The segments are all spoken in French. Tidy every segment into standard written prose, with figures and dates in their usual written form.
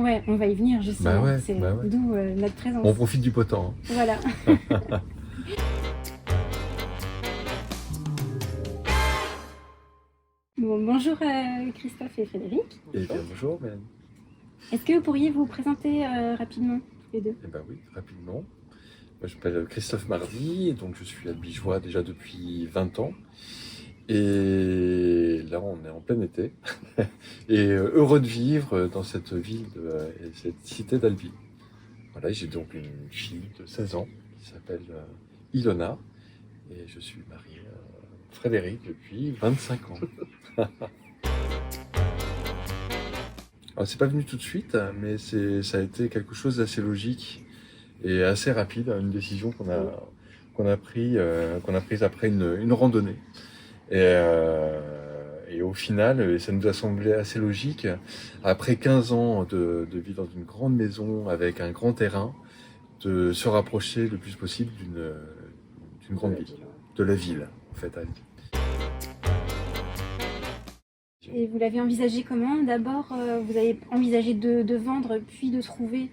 Ouais, on va y venir justement. Ouais, C'est ouais. d'où notre présence. On profite du beau temps. Voilà. Bon, bonjour Christophe et Frédéric. Eh bien, bonjour, Mélanie. Est-ce que vous pourriez vous présenter rapidement tous les deux? Eh bien oui, rapidement. Moi, je m'appelle Christophe Mardy, et donc je suis albigeois déjà depuis 20 ans. Et là, on est en plein été. Et heureux de vivre dans cette ville, cette cité d'Albi. Voilà, j'ai donc une fille de 16 ans qui s'appelle Ilona. Et je suis marié à Frédéric depuis 25 ans. Alors, c'est pas venu tout de suite, mais ça a été quelque chose d'assez logique et assez rapide, une décision qu'on a prise après une randonnée. Et au final, ça nous a semblé assez logique, après 15 ans de vivre dans une grande maison avec un grand terrain, de se rapprocher le plus possible d'une grande ville, de la ville, en fait, Albi. Et vous l'avez envisagé comment? D'abord, vous avez envisagé de vendre, puis de trouver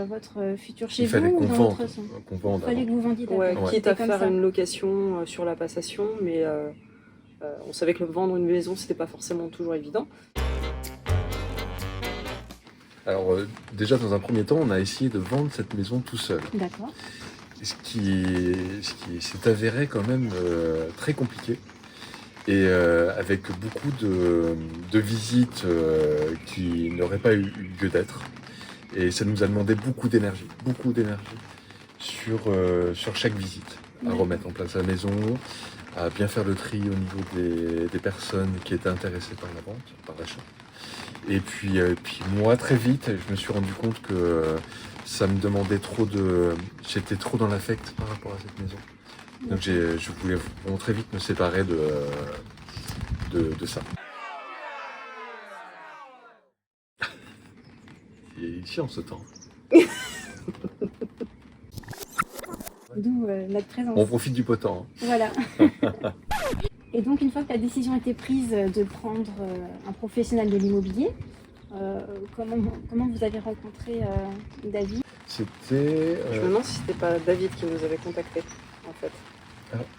votre futur chez Il vous fallait ou qu'on dans vende, l'autre sens? qu'on vende Il fallait avant. que vous vendiez d'abord. Ouais, C'était quitte à comme faire ça. une location sur la passation, mais on savait que vendre une maison, c'était pas forcément toujours évident. Alors déjà dans un premier temps, on a essayé de vendre cette maison tout seul. D'accord. Ce qui s'est avéré quand même très compliqué. Et avec beaucoup de visites qui n'auraient pas eu lieu d'être. Et ça nous a demandé beaucoup d'énergie sur chaque visite, à remettre en place la maison, à bien faire le tri au niveau des personnes qui étaient intéressées par la vente, par l'achat. Et puis moi, très vite, je me suis rendu compte que ça me demandait j'étais trop dans l'affect par rapport à cette maison. Donc je voulais vraiment très vite me séparer de ça. Et ici en ce temps. D'où notre présence. On profite du beau temps. Voilà. Et donc, une fois que la décision a été prise de prendre un professionnel de l'immobilier, comment vous avez rencontré David? C'était. Je me demande si c'était pas David qui nous avait contactés, en fait.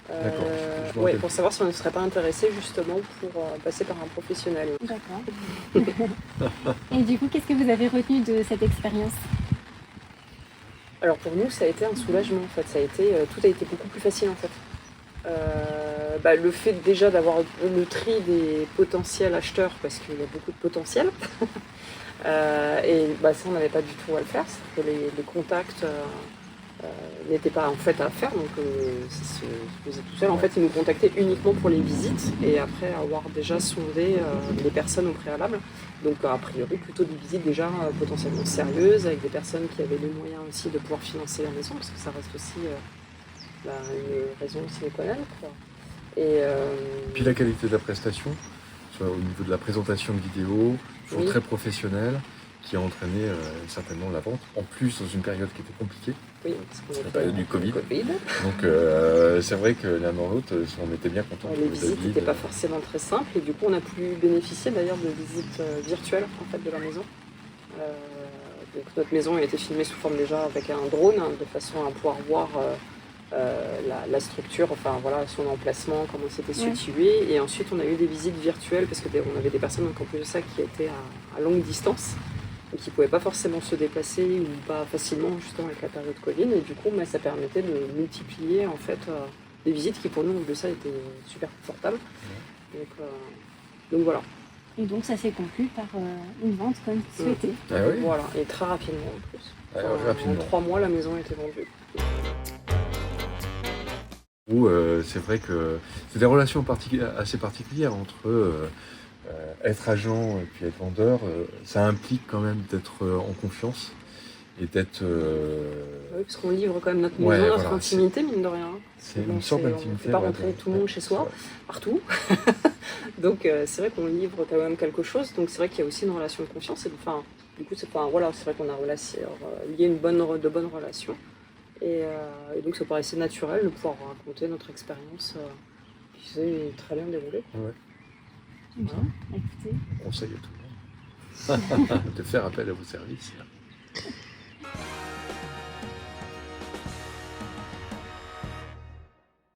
D'accord. Je me Ouais, rappelle. pour savoir si on ne serait pas intéressé justement pour passer par un professionnel. D'accord. Et du coup, qu'est-ce que vous avez retenu de cette expérience? Alors pour nous, ça a été un soulagement en fait. Tout a été beaucoup plus facile en fait. Le fait déjà d'avoir le tri des potentiels acheteurs, parce qu'il y a beaucoup de potentiel, et ça on n'avait pas du tout à le faire, c'est que les contacts n'étaient pas en fait à faire, donc ça se faisait tout seul. En fait, ils nous contactaient uniquement pour les visites et après avoir déjà sondé les personnes au préalable. Donc a priori plutôt des visites déjà potentiellement sérieuses avec des personnes qui avaient les moyens aussi de pouvoir financer la maison, parce que ça reste aussi une raison sine qua non, quoi. Et Puis la qualité de la prestation, soit au niveau de la présentation de vidéos, toujours Oui. très professionnelle, qui a entraîné certainement la vente. En plus, dans une période qui était compliquée. oui, parce qu'on La était période du en Covid. Covid. Donc c'est vrai que l'un dans l'autre, on était bien contents. Les visites n'étaient pas forcément très simples et du coup on a pu bénéficier d'ailleurs de visites virtuelles en fait de la maison. Donc notre maison a été filmée sous forme déjà avec un drone de façon à pouvoir voir la structure, enfin voilà son emplacement, comment c'était situé. Et ensuite on a eu des visites virtuelles parce qu'on avait des personnes en plus de ça qui étaient à longue distance et qui ne pouvaient pas forcément se déplacer ou pas facilement justement avec la période Covid. Et du coup ça permettait de multiplier en fait des visites qui pour nous de ça étaient super confortables. Donc voilà. Et donc, ça s'est conclu par une vente comme souhaité. Ah oui. Voilà, et très rapidement en plus. Rapidement. En 3 mois la maison a été vendue. C'est vrai que c'est des relations assez particulières entre être agent et puis être vendeur. Ça implique quand même d'être en confiance et d'être. Oui, parce qu'on livre quand même notre maison, Ouais, notre voilà, intimité, mine de rien. c'est une sorte d'intimité. On ne fait pas rentrer tout le monde chez soi, partout. Donc c'est vrai qu'on livre quand même quelque chose. Donc c'est vrai qu'il y a aussi une relation de confiance. Du coup, c'est vrai qu'on a lié de bonnes relations. Et donc ça paraissait naturel de pouvoir raconter notre expérience qui s'est très bien déroulée. Ouais. Bien, écoutez. On conseille à tout le monde. de faire appel à vos services.